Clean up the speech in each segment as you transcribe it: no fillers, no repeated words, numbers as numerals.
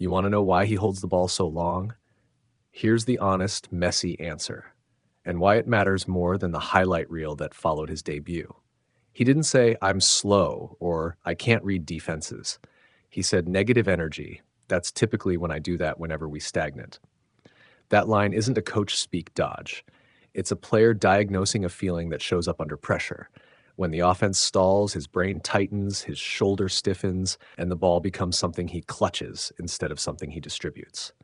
You want to know why he holds the ball so long? Here's the honest, messy answer, and why it matters more than the highlight reel that followed his debut. He didn't say, "I'm slow," or "I can't read defenses." He said, "Negative energy. That's typically when I do that whenever we stagnant." That line isn't a coach speak dodge. It's a player diagnosing a feeling that shows up under pressure. When the offense stalls, his brain tightens, his shoulder stiffens, and the ball becomes something he clutches instead of something he distributes.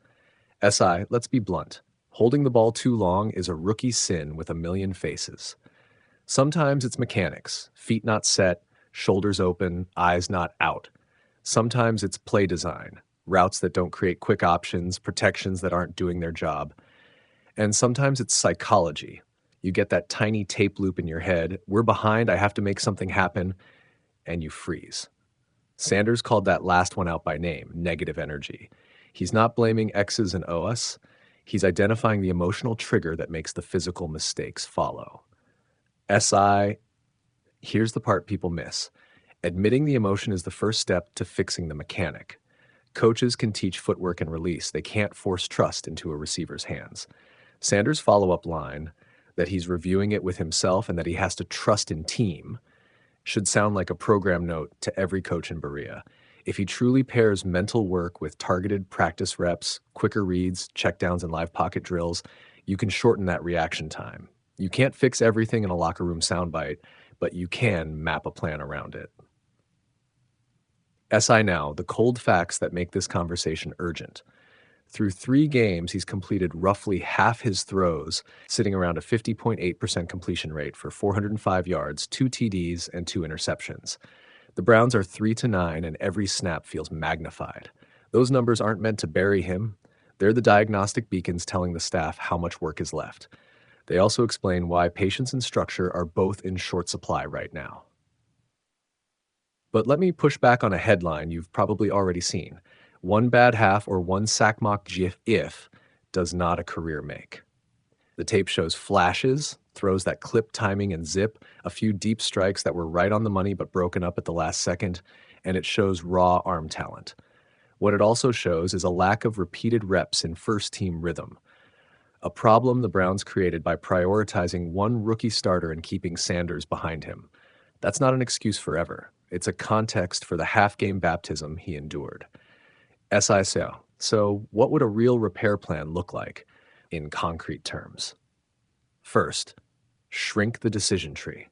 Let's be blunt. Holding the ball too long is a rookie sin with a million faces. Sometimes it's mechanics, feet not set, shoulders open, eyes not out. Sometimes it's play design, routes that don't create quick options, protections that aren't doing their job. And sometimes it's psychology. You get that tiny tape loop in your head, "We're behind, I have to make something happen," and you freeze. Sanders called that last one out by name, negative energy. He's not blaming X's and O's. He's identifying the emotional trigger that makes the physical mistakes follow. Here's the part people miss. Admitting the emotion is the first step to fixing the mechanic. Coaches can teach footwork and release. They can't force trust into a receiver's hands. Sanders' follow-up line, that he's reviewing it with himself and that he has to trust in team, should sound like a program note to every coach in Berea. If he truly pairs mental work with targeted practice reps, quicker reads, checkdowns, and live pocket drills, you can shorten that reaction time. You can't fix everything in a locker room soundbite, but you can map a plan around it. Now, the cold facts that make this conversation urgent. Through 3 games, he's completed roughly half his throws, sitting around a 50.8% completion rate for 405 yards, 2 TDs, and 2 interceptions. The Browns are 3-9, and every snap feels magnified. Those numbers aren't meant to bury him. They're the diagnostic beacons telling the staff how much work is left. They also explain why patience and structure are both in short supply right now. But let me push back on a headline you've probably already seen. One bad half or one sack mock GIF does not a career make. The tape shows flashes, throws that clip timing and zip, a few deep strikes that were right on the money but broken up at the last second, and it shows raw arm talent. What it also shows is a lack of repeated reps in first-team rhythm, a problem the Browns created by prioritizing one rookie starter and keeping Sanders behind him. That's not an excuse forever. It's a context for the half-game baptism he endured. So what would a real repair plan look like in concrete terms? First, shrink the decision tree.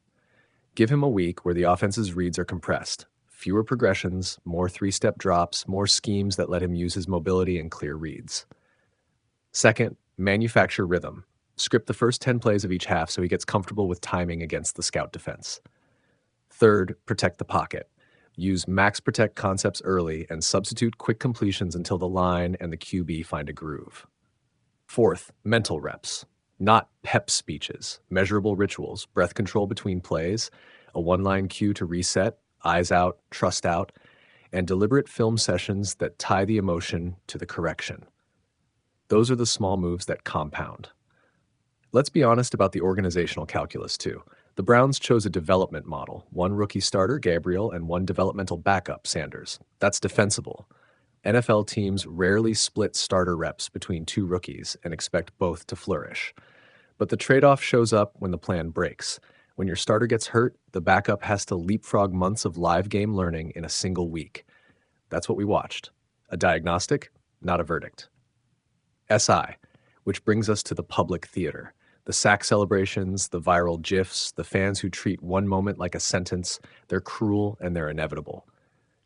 Give him a week where the offense's reads are compressed. Fewer progressions, more 3-step drops, more schemes that let him use his mobility and clear reads. Second, manufacture rhythm. Script the first 10 plays of each half so he gets comfortable with timing against the scout defense. Third, protect the pocket. Use max protect concepts early and substitute quick completions until the line and the QB find a groove. Fourth, mental reps. Not pep speeches, measurable rituals, breath control between plays, a one-line cue to reset, eyes out, trust out, and deliberate film sessions that tie the emotion to the correction. Those are the small moves that compound. Let's be honest about the organizational calculus too. The Browns chose a development model, one rookie starter, Gabriel, and one developmental backup, Sanders. That's defensible. NFL teams rarely split starter reps between 2 rookies and expect both to flourish. But the trade-off shows up when the plan breaks. When your starter gets hurt, the backup has to leapfrog months of live game learning in a single week. That's what we watched. A diagnostic, not a verdict. Which brings us to the public theater. The sack celebrations, the viral GIFs, the fans who treat one moment like a sentence, they're cruel and they're inevitable.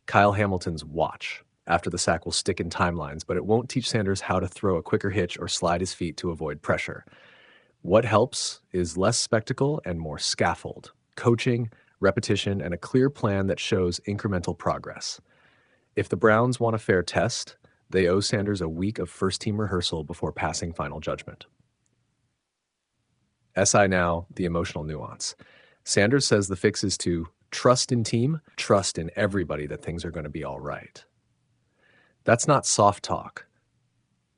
Kyle Hamilton's watch after the sack will stick in timelines, but it won't teach Sanders how to throw a quicker hitch or slide his feet to avoid pressure. What helps is less spectacle and more scaffold, coaching, repetition, and a clear plan that shows incremental progress. If the Browns want a fair test, they owe Sanders a week of first-team rehearsal before passing final judgment. Now, the emotional nuance. Sanders says the fix is to trust in team, trust in everybody that things are going to be all right. That's not soft talk.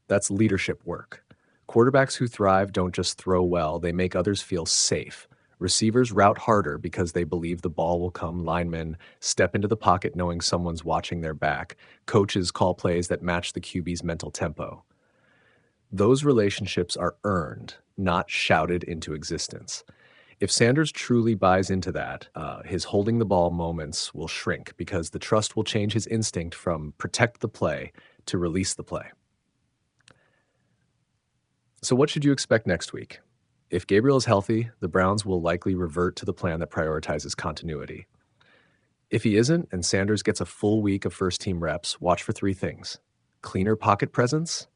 That's leadership work. Quarterbacks who thrive don't just throw well, they make others feel safe. Receivers route harder because they believe the ball will come. Linemen step into the pocket knowing someone's watching their back. Coaches call plays that match the QB's mental tempo. Those relationships are earned, not shouted into existence. If Sanders truly buys into that, his holding the ball moments will shrink because the trust will change his instinct from protect the play to release the play. So what should you expect next week? If Gabriel is healthy, the Browns will likely revert to the plan that prioritizes continuity. If he isn't and Sanders gets a full week of first-team reps, watch for 3 things: cleaner pocket presence,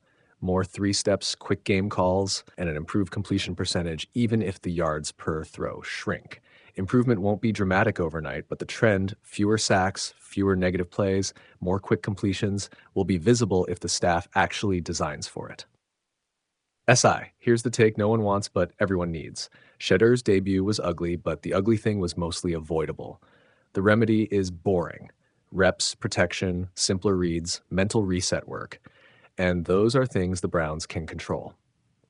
more 3-steps, quick game calls, and an improved completion percentage, even if the yards per throw shrink. Improvement won't be dramatic overnight, but the trend, fewer sacks, fewer negative plays, more quick completions, will be visible if the staff actually designs for it. SI, here's the take no one wants but everyone needs. Shedeur's debut was ugly, but the ugly thing was mostly avoidable. The remedy is boring. Reps, protection, simpler reads, mental reset work. And those are things the Browns can control.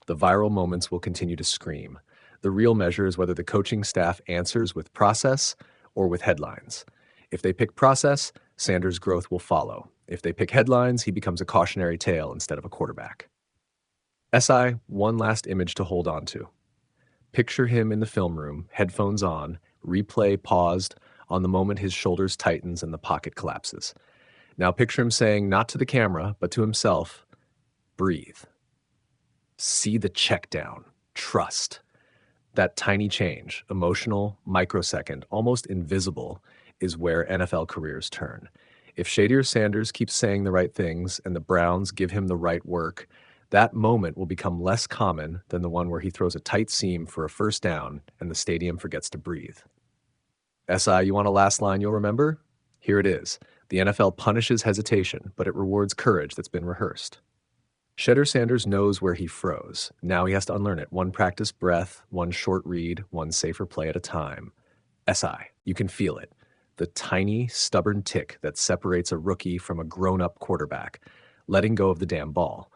The viral moments will continue to scream. The real measure is whether the coaching staff answers with process or with headlines. If they pick process, Sanders' growth will follow. If they pick headlines, he becomes a cautionary tale instead of a quarterback. SI, one last image to hold on to. Picture him in the film room, headphones on, replay paused on the moment his shoulders tightens and the pocket collapses. Now picture him saying, not to the camera, but to himself, breathe. See the check down. Trust. That tiny change, emotional, microsecond, almost invisible, is where NFL careers turn. If Shedeur Sanders keeps saying the right things and the Browns give him the right work, that moment will become less common than the one where he throws a tight seam for a first down and the stadium forgets to breathe. SI, you want a last line you'll remember? Here it is. The NFL punishes hesitation, but it rewards courage that's been rehearsed. Shedeur Sanders knows where he froze. Now he has to unlearn it. One practice breath, one short read, one safer play at a time. SI, you can feel it. The tiny, stubborn tick that separates a rookie from a grown-up quarterback, letting go of the damn ball.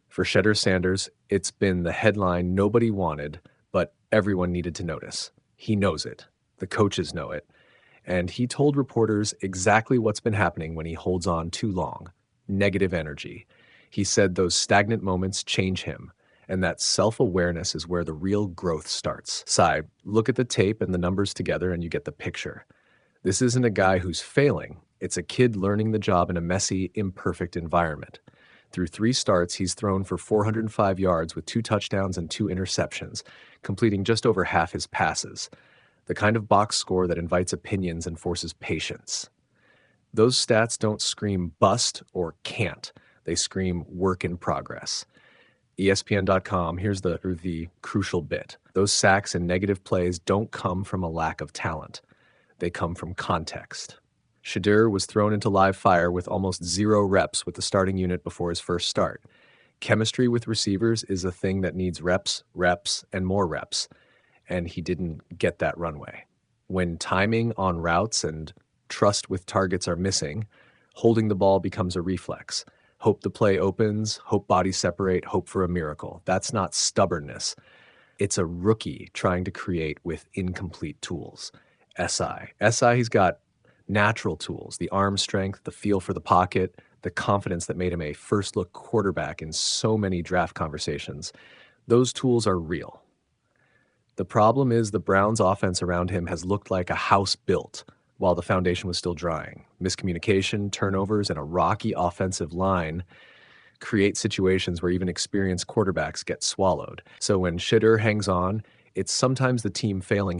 For Shedeur Sanders, it's been the headline nobody wanted, but everyone needed to notice. He knows it. The coaches know it. And he told reporters exactly what's been happening when he holds on too long. Negative energy. He said those stagnant moments change him, and that self-awareness is where the real growth starts. Sai, look at the tape and the numbers together and you get the picture. This isn't a guy who's failing. It's a kid learning the job in a messy, imperfect environment. Through 3 starts, he's thrown for 405 yards with 2 touchdowns and 2 interceptions, completing just over half his passes. The kind of box score that invites opinions and forces patience. Those stats don't scream bust or can't. They scream work in progress. ESPN.com, here's the crucial bit. Those sacks and negative plays don't come from a lack of talent. They come from context. Shedeur was thrown into live fire with almost 0 reps with the starting unit before his first start. Chemistry with receivers is a thing that needs reps, and more reps, and he didn't get that runway. When timing on routes and trust with targets are missing, holding the ball becomes a reflex. Hope the play opens, hope bodies separate, hope for a miracle. That's not stubbornness. It's a rookie trying to create with incomplete tools. SI, he's got natural tools, the arm strength, the feel for the pocket, the confidence that made him a first-look quarterback in so many draft conversations. Those tools are real. The problem is the Browns' offense around him has looked like a house built while the foundation was still drying. Miscommunication, turnovers, and a rocky offensive line create situations where even experienced quarterbacks get swallowed. So when Shedeur hangs on, it's sometimes the team failing